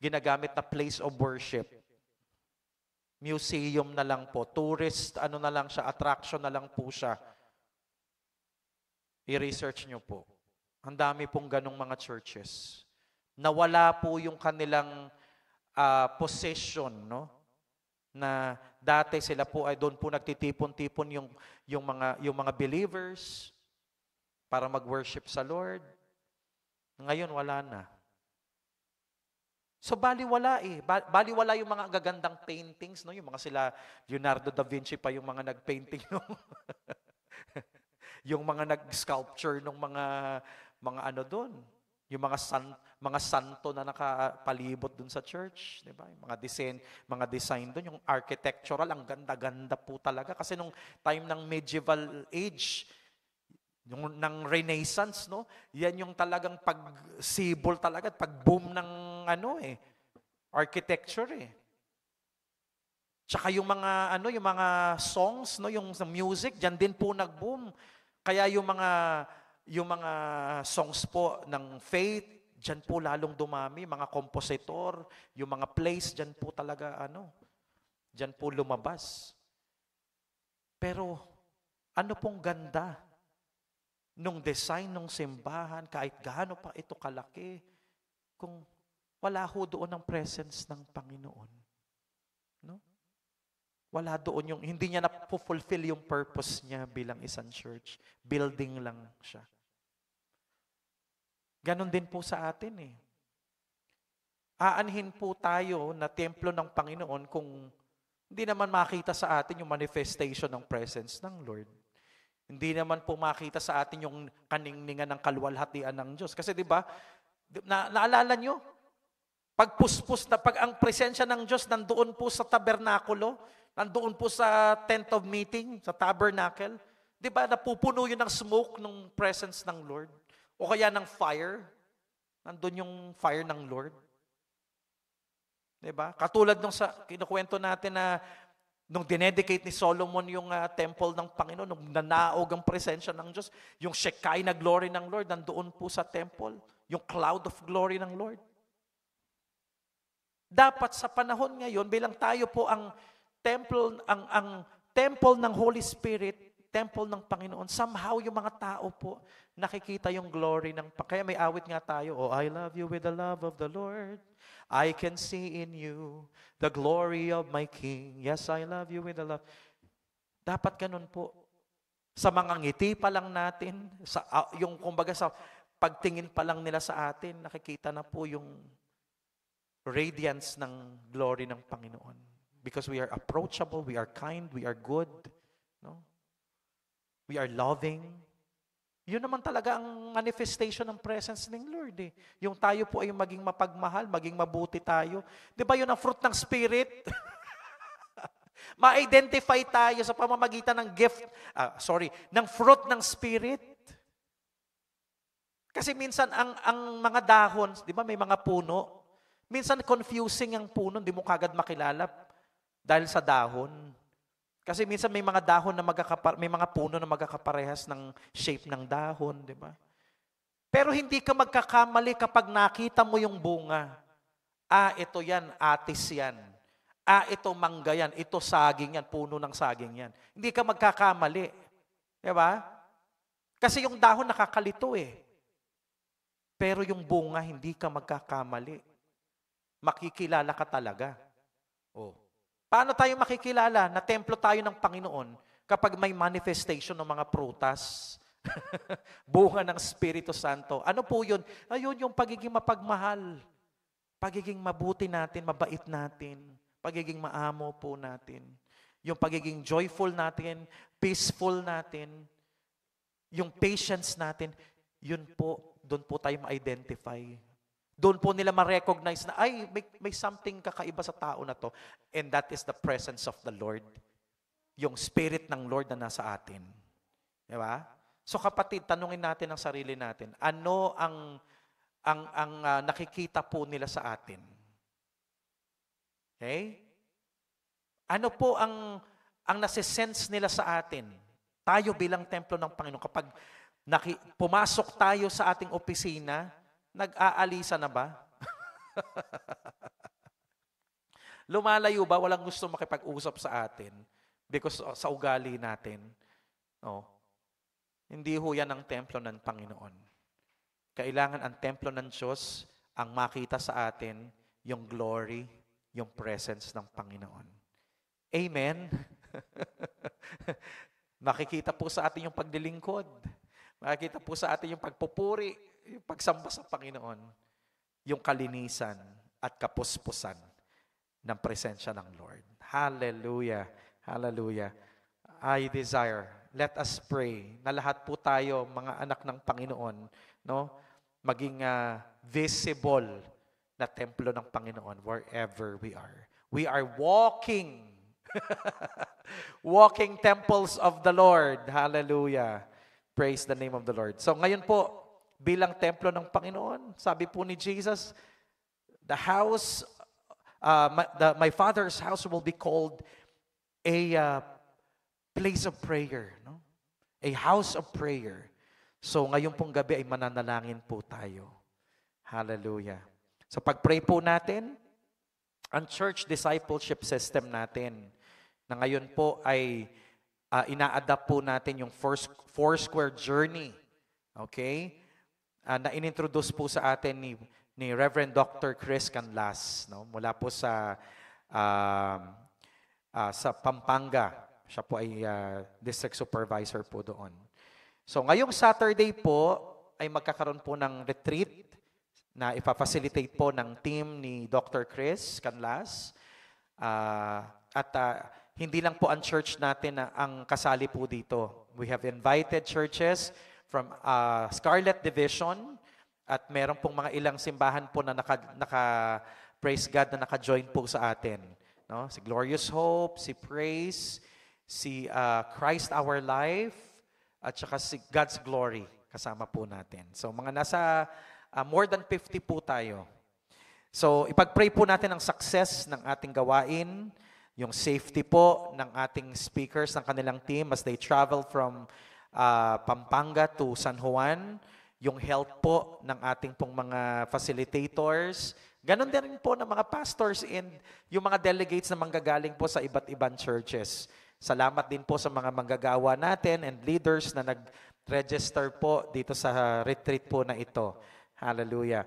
ginagamit na place of worship. Museum na lang po. Tourist, na lang siya, attraction na lang po siya. I-research nyo po. Ang dami pong ganong mga churches. Nawala po yung kanilang possession, no? Na dati sila po ay doon po nagtitipon-tipon yung mga believers para mag-worship sa Lord. Ngayon wala na. So baliwala eh. Baliwala yung mga gagandang paintings, no? Yung mga sila Leonardo da Vinci pa yung mga nagpainting yung mga nag-sculpture ng mga doon. Yung mga santo na nakapalibot doon sa church, di ba? Yung mga design doon, yung architectural, ang ganda-ganda po talaga. Kasi nung time ng medieval age, yung ng Renaissance, no? Yan yung talagang pag-sibol talaga, pag-boom ng architecture eh. Tsaka yung mga songs, no, yung music, diyan din po nag-boom. Kaya yung mga songs po ng faith, diyan po lalong dumami, mga kompositor, yung mga plays diyan po talaga diyan po lumabas. Pero ano pong ganda nung design ng simbahan, kahit gaano pa ito kalaki, kung wala ho doon ang presence ng Panginoon. No? Wala doon hindi niya na-fulfill yung purpose niya bilang isang church. Building lang siya. Ganon din po sa atin eh. Aanhin po tayo na templo ng Panginoon kung hindi naman makita sa atin yung manifestation ng presence ng Lord. Hindi naman po makita sa atin yung kaningningan ng kaluwalhatian ng Diyos. Kasi di ba, naalala nyo, pag ang presensya ng Diyos nandoon po sa tabernakulo, nandoon po sa tent of meeting, sa tabernacle, di ba, napupuno yun ng smoke ng presence ng Lord. O kaya ng fire, nandoon yung fire ng Lord. Di ba? Katulad nung kinukwento natin na nung dinedicate ni Solomon yung temple ng Panginoon, nung nanaog ang presensya ng Diyos, yung Shekinah glory ng Lord, nandoon po sa temple, yung cloud of glory ng Lord. Dapat sa panahon ngayon, bilang tayo po ang temple ng Holy Spirit, temple ng Panginoon, somehow yung mga tao po, nakikita yung glory ng Kaya may awit nga tayo, oh, I love you with the love of the Lord. I can see in you the glory of my King. Yes, I love you with the love. Dapat ganun po. Sa mga ngiti pa lang natin, yung kumbaga sa pagtingin pa lang nila sa atin, nakikita na po yung radiance ng glory ng Panginoon. Because we are approachable, we are kind, we are good, no? We are loving. Yun naman talaga ang manifestation ng presence ng Lord eh. Yung tayo po ay maging mapagmahal, maging mabuti tayo. Di ba yun ang fruit ng Spirit? Ma-identify tayo sa pamamagitan ng ng fruit ng Spirit. Kasi minsan ang mga dahon, di ba may mga puno, minsan confusing ang puno, di mo kagad makilala dahil sa dahon. Kasi minsan may mga dahon na may mga puno na magkakaparehas ng shape ng dahon, di ba? Pero hindi ka magkakamali kapag nakita mo yung bunga. Ito yan, atis yan. Ito mangga yan, ito saging yan, puno ng saging yan. Hindi ka magkakamali. Di ba? Kasi yung dahon nakakalito eh. Pero yung bunga, hindi ka magkakamali. Makikilala ka talaga. Oh. Paano tayo makikilala na templo tayo ng Panginoon kapag may manifestation ng mga prutas? Bunga ng Espiritu Santo. Ano po yun? Ayun yung pagiging mapagmahal. Pagiging mabuti natin, mabait natin. Pagiging maamo po natin. Yung pagiging joyful natin, peaceful natin. yung patience natin, doon po tayo ma-identify. Doon po nila ma-recognize na, ay, may something kakaiba sa tao na to. And that is the presence of the Lord. Yung Spirit ng Lord na nasa atin. Di ba? So kapatid, tanungin natin ang sarili natin, ano ang nakikita po nila sa atin? Okay? Ano po ang nasisense nila sa atin? Tayo bilang templo ng Panginoon, kapag pumasok tayo sa ating opisina, nag-aalisa na ba? Lumalayo ba? Walang gusto makipag-usap sa atin because sa ugali natin. No? Hindi ho yan ang templo ng Panginoon. Kailangan ang templo ng Diyos ang makita sa atin yung glory, yung presence ng Panginoon. Amen? Makikita po sa atin yung pagdilingkod. Makikita po sa atin yung pagpupuri, yung pagsamba sa Panginoon, yung kalinisan at kapuspusan ng presensya ng Lord. Hallelujah. Hallelujah. I desire, let us pray na lahat po tayo, mga anak ng Panginoon, no, maging visible na templo ng Panginoon wherever we are. We are walking temples of the Lord. Hallelujah. Praise the name of the Lord. So ngayon po, bilang templo ng Panginoon, sabi po ni Jesus, the house, my Father's house will be called a place of prayer, no? A house of prayer. So ngayon pong gabi ay mananalangin po tayo. Hallelujah. So pag-pray po natin, ang church discipleship system natin, na ngayon po ay ina-adapt po natin yung Foursquare journey. Okay? Na inintroduce po sa atin ni Reverend Dr. Chris Canlas, no? Mula po sa Pampanga. Siya po ay district supervisor po doon. So ngayong Saturday po ay magkakaroon po ng retreat na ipafacilitate po ng team ni Dr. Chris Canlas. Hindi lang po ang church natin na ang kasali po dito. We have invited churches from Scarlet Division at meron pong mga ilang simbahan po na praise God, na naka-join po sa atin. No? Si Glorious Hope, si Praise, si Christ Our Life, at saka si God's Glory kasama po natin. So mga nasa more than 50 po tayo. So ipag-pray po natin ang success ng ating gawain, yung safety po ng ating speakers, ng kanilang team as they travel from Pampanga to San Juan, yung health po ng ating pong mga facilitators, ganon din rin po ng mga pastors and yung mga delegates na manggagaling po sa iba't ibang churches. Salamat din po sa mga manggagawa natin and leaders na nag-register po dito sa retreat po na ito. Hallelujah.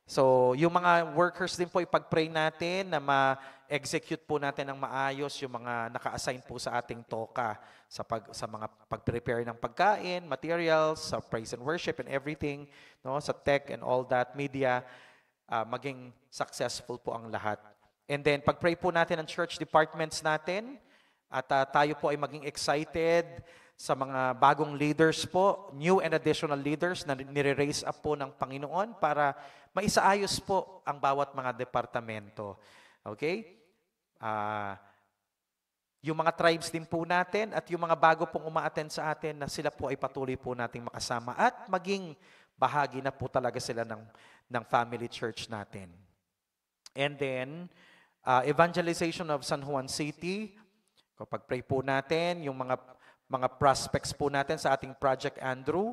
So, yung mga workers din po, ipag-pray natin na ma-execute po natin ng maayos yung mga naka-assign po sa ating toka sa mga pag-prepare ng pagkain, materials, sa praise and worship and everything, no, sa tech and all that, media, maging successful po ang lahat. And then, pag-pray po natin ang church departments natin at tayo po ay maging excited sa mga bagong leaders po, new and additional leaders na nire-raise up po ng Panginoon para maisaayos po ang bawat mga departamento. Okay? Yung mga tribes din po natin at yung mga bago pong uma-attend sa atin na sila po ay patuloy po nating makasama at maging bahagi na po talaga sila ng family church natin. And then, evangelization of San Juan City. Kapag pray po natin, yung mga prospects po natin sa ating Project Andrew,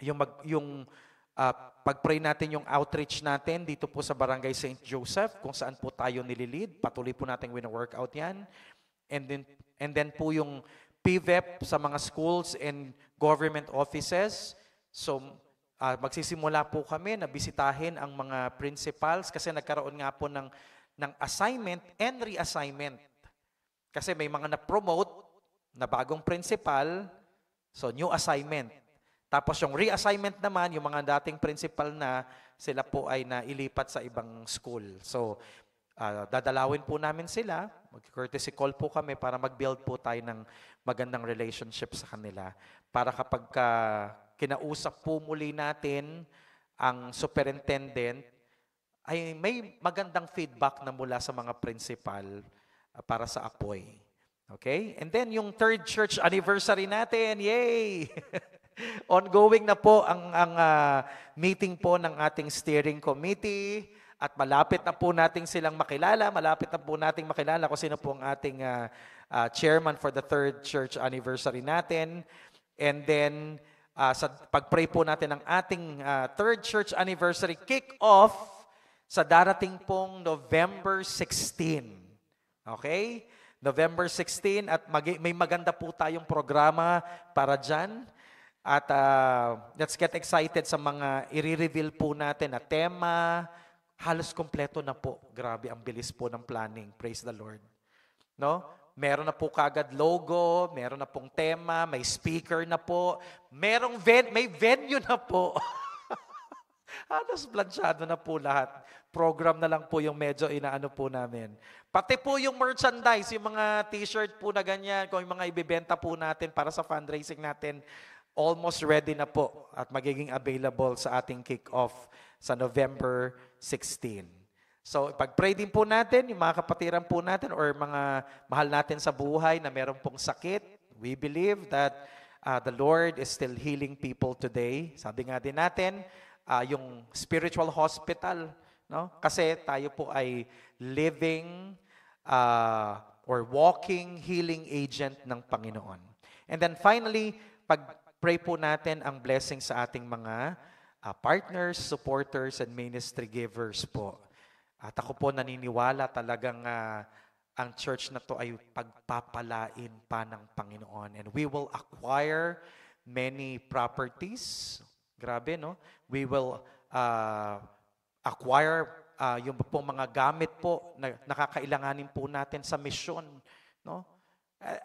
yung pag-pray natin yung outreach natin dito po sa Barangay St. Joseph, kung saan po tayo nililid, patuloy po natin wina-workout yan. And then po yung PVEP sa mga schools and government offices. So, magsisimula po kami na bisitahin ang mga principals kasi nagkaroon nga po ng assignment and reassignment. Kasi may mga na-promote na bagong principal, so new assignment. Tapos yung reassignment naman, yung mga dating principal na, sila po ay nailipat sa ibang school. So, dadalawin po namin sila, Mag-courtesy call po kami para mag-build po tayo ng magandang relationship sa kanila. Para kapag kinausap po muli natin ang superintendent, ay may magandang feedback na mula sa mga principal para sa apoy. Okay? And then yung third church anniversary natin, yay! Ongoing na po ang meeting po ng ating steering committee at malapit na po nating silang makilala, malapit na po nating makilala kung sino po ang ating chairman for the third church anniversary natin. And then, sa pag-pray po natin ng ating third church anniversary kick-off sa darating pong November 16. Okay? November 16 at may maganda po tayong programa para dyan. At let's get excited sa mga i-reveal po natin na tema. Halos kompleto na po. Grabe, ang bilis po ng planning. Praise the Lord. No? Meron na po kagad logo, meron na pong tema, may speaker na po, may venue na po. Halos planchado na po lahat. Program na lang po yung medyo inaano po namin. Pati po yung merchandise, yung mga t-shirt po na ganyan, kung yung mga ibibenta po natin para sa fundraising natin, almost ready na po at magiging available sa ating kick-off sa November 16. So, pag-pray din po natin, yung mga kapatiran po natin or mga mahal natin sa buhay na meron pong sakit. We believe that the Lord is still healing people today. Sabi nga din natin, yung spiritual hospital, no? Kasi tayo po ay living or walking healing agent ng Panginoon. And then finally, pag-pray po natin ang blessing sa ating mga partners, supporters, and ministry givers po. At ako po naniniwala talagang ang church na to ay pagpapalain pa ng Panginoon. And we will acquire many properties. Grabe, no? We will acquire yung pong mga gamit po na nakakailanganin po natin sa misyon, no?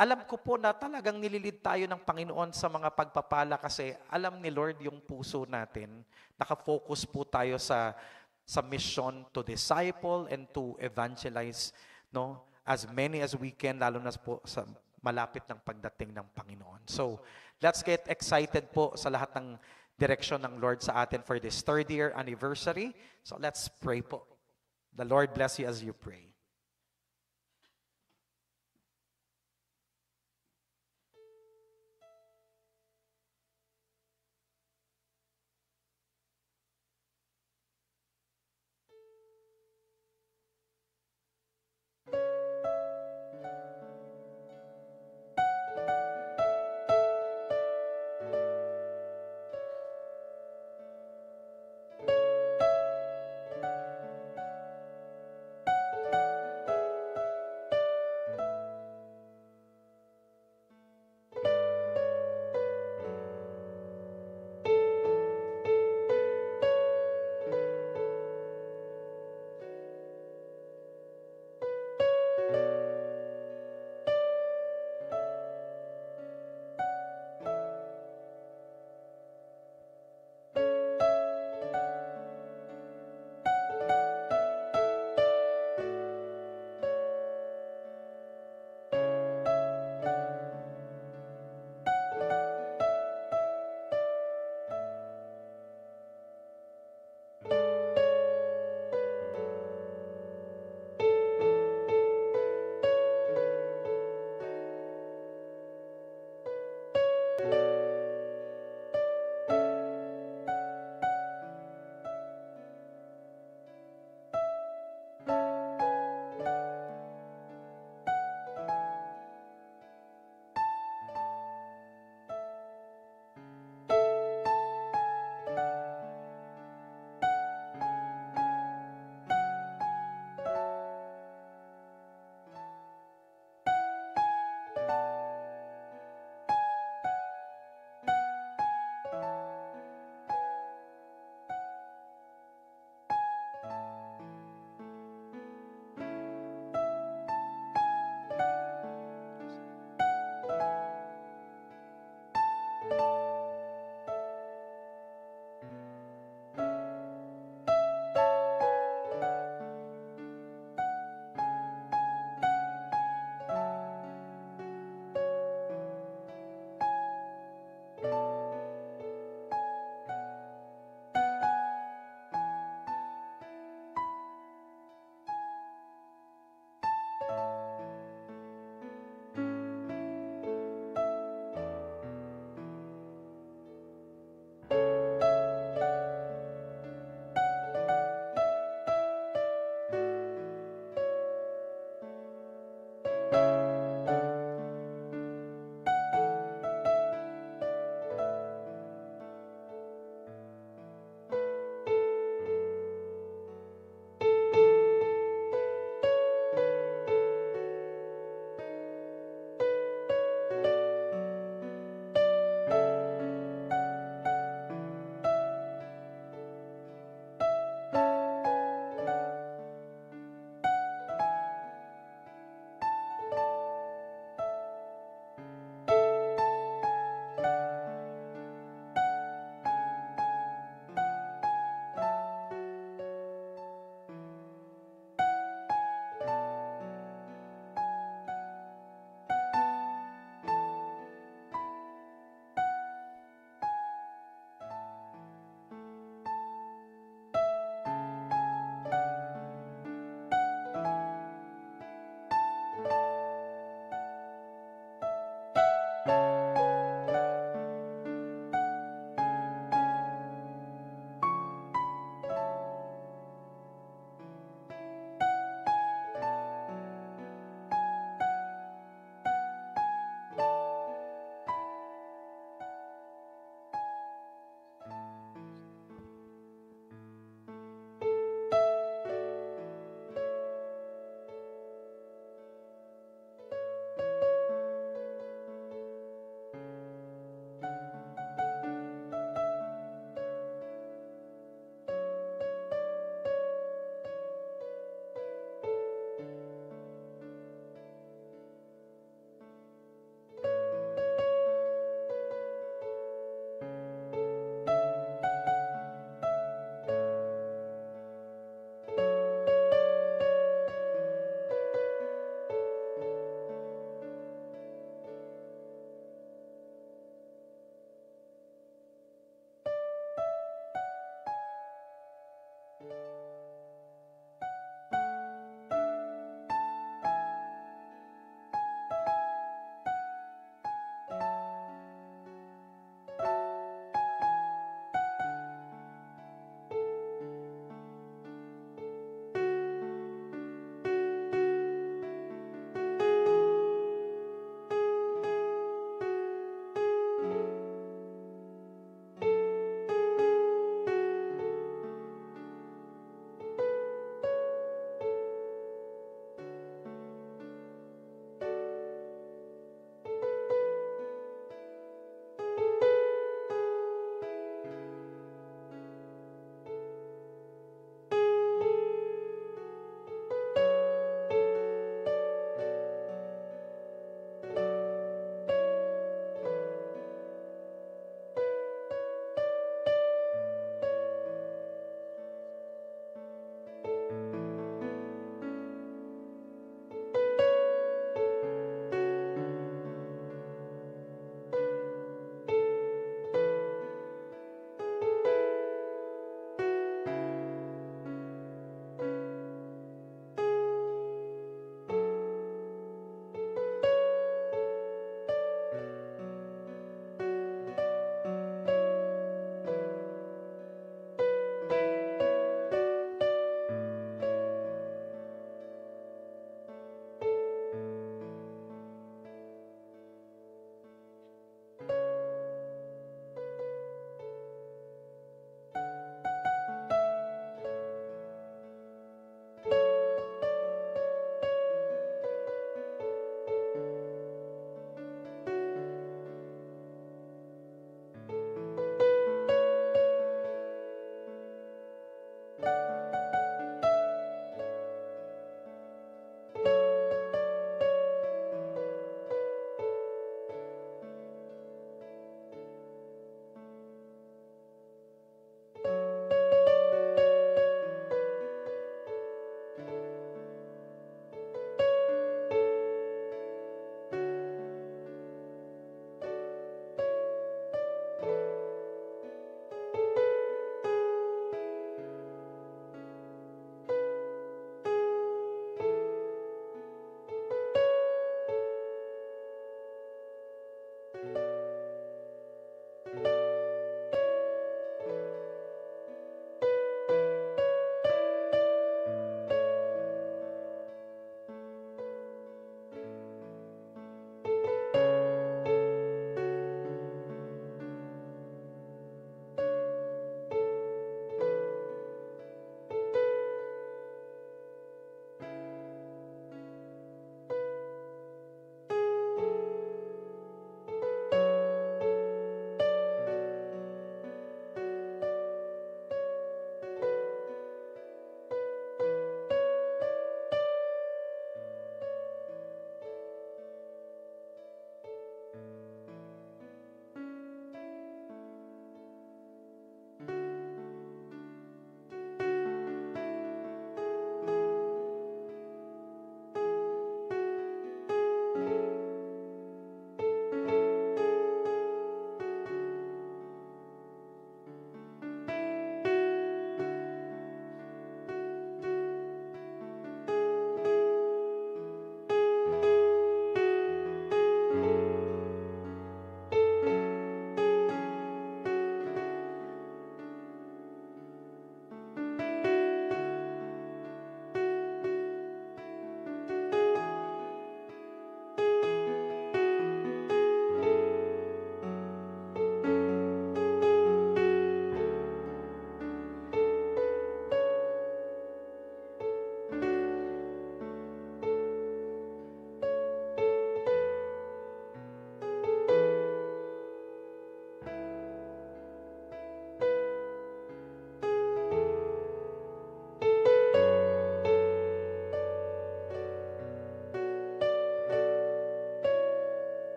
Alam ko po na talagang nililid tayo ng Panginoon sa mga pagpapala kasi alam ni Lord yung puso natin. Nakafocus po tayo sa mission to disciple and to evangelize, no, as many as we can, lalo na po sa malapit ng pagdating ng Panginoon. So, let's get excited po sa lahat ng direksyon ng Lord sa atin for this third year anniversary. So, let's pray po. The Lord bless you as you pray.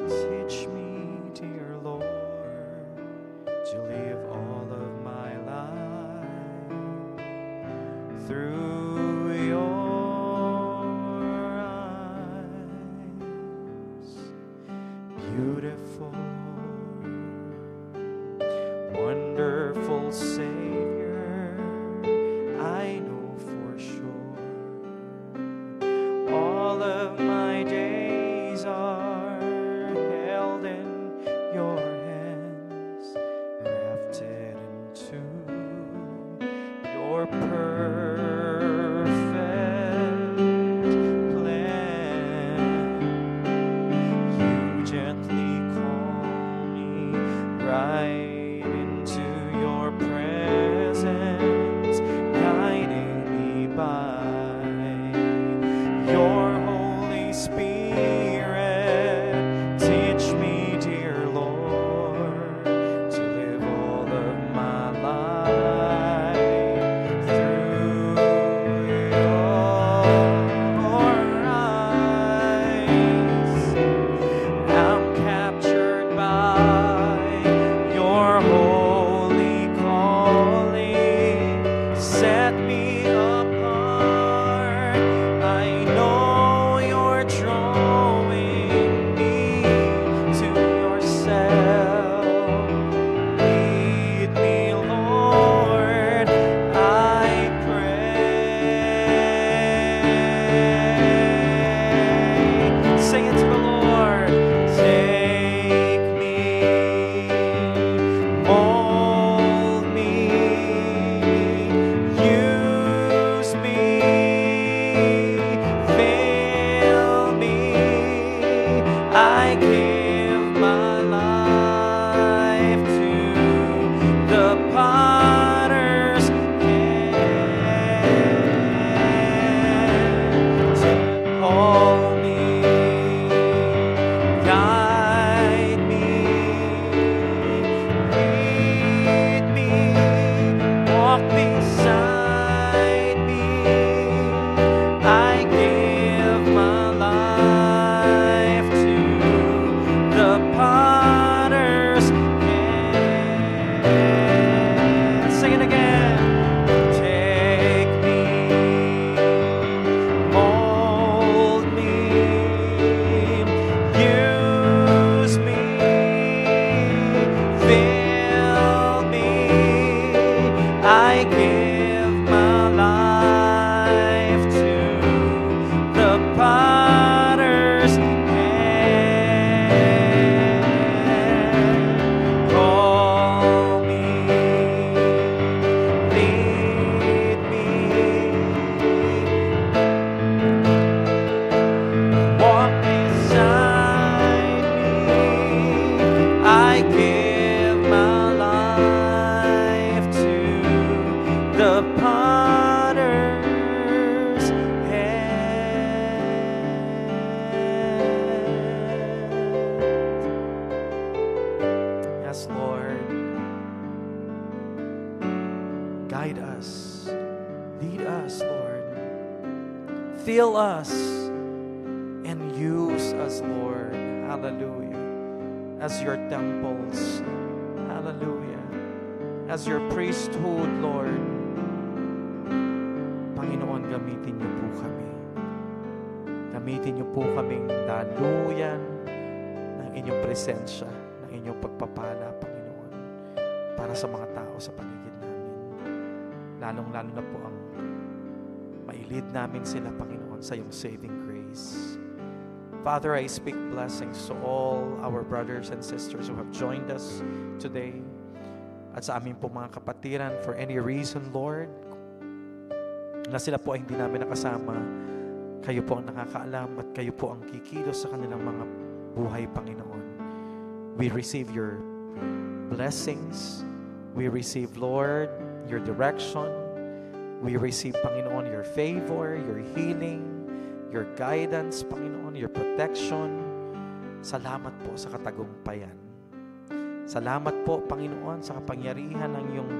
Teach me, dear Lord, to live all of my life through your eyes. Beautiful, wonderful Savior, I know for sure all of my days are held in your hands, grafted into your perfect plan. You gently call me right into your presence, guiding me by your Holy Spirit. Teach me, dear Lord, to live all of my life through your eyes. I'm captured by your holy calling. Set me apart. I know you're drawing me to yourself. Lead me, Lord, I pray. Sing it to the Lord. Take me, mold me, use me, fill me. I give my life to the potter's hand. Call me, guide me, lead me, walk beside me. I give my life to the potter's hand. Sing it again. Take me, mold me, use me, fill me. I give my life to the potter's hand. Call me, lead me, walk beside me. I give my life to the potter's hand. Yes, Lord. Guide us. Lead us, Lord. Fill us and use us, Lord. Hallelujah. As your temples. Hallelujah. As your priesthood, Lord. Panginoon, gamitin niyo po kami. Gamitin niyo po kaming daluyan ng inyong presensya, ng inyong pagpapala, Panginoon, para sa mga tao sa paligid namin. Lalong-lalo na po ang mailid namin sila, Panginoon, sa iyong saving grace. Father, I speak blessings to all our brothers and sisters who have joined us today. At sa amin po mga kapatiran, for any reason, Lord, na sila po ay hindi namin nakasama, kayo po ang nakakaalam at kayo po ang kikilos sa kanilang mga buhay, Panginoon. We receive your blessings. We receive, Lord, your direction. We receive, Panginoon, your favor, your healing, your guidance, Panginoon, your protection. Salamat po sa katagumpayan. Salamat po, Panginoon, sa kapangyarihan ng iyong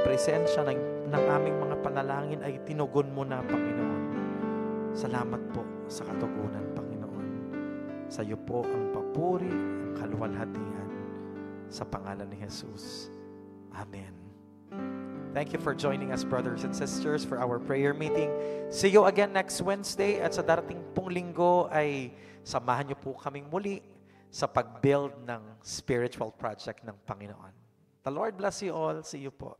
presensya, ng aming mga panalangin ay tinugon mo na, Panginoon. Salamat po sa katugunan, Panginoon. Sa iyo po ang papuri, ang kaluwalhatian sa pangalan ni Jesus. Amen. Thank you for joining us, brothers and sisters, for our prayer meeting. See you again next Wednesday, at sa darating pong linggo ay samahan niyo po kaming muli sa pag-build ng spiritual project ng Panginoon. The Lord bless you all. See you po.